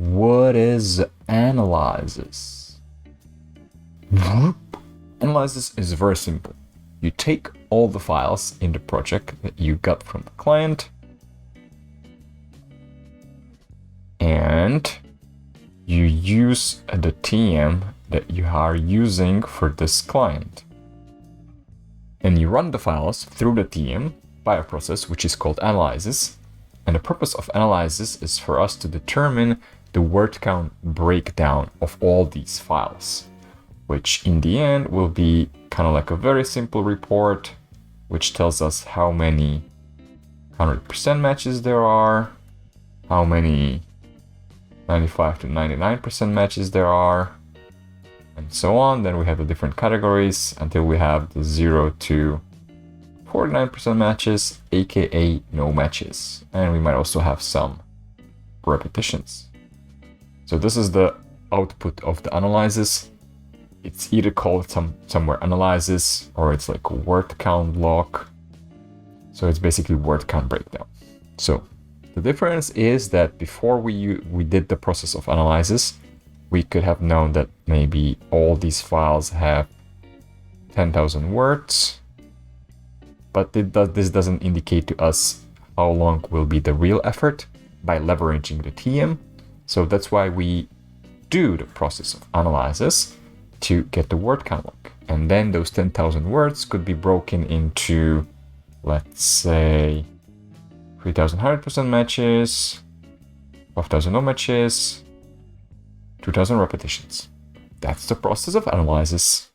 what is analysis? Analysis is very simple. You take all the files in the project that you got from the client and you use the TM that you are using for this client. And you run the files through the TM by a process which is called analysis. And the purpose of analysis is for us to determine the word count breakdown of all these files, which in the end will be kind of like a very simple report, which tells us how many 100% matches there are, how many 95 to 99% matches there are, and so on. Then we have the different categories until we have the 0 to 49% matches, aka no matches. And we might also have some repetitions. So this is the output of the analysis. It's either called somewhere analysis or it's like a word count log. So it's basically word count breakdown. So the difference is that before we did the process of analysis, we could have known that maybe all these files have 10,000 words, but this doesn't indicate to us how long will be the real effort by leveraging the TM. So that's why we do the process of analysis to get the word count log. And then those 10,000 words could be broken into, let's say, 3,000 100% matches, 5,000 no matches, 2,000 repetitions. That's the process of analysis.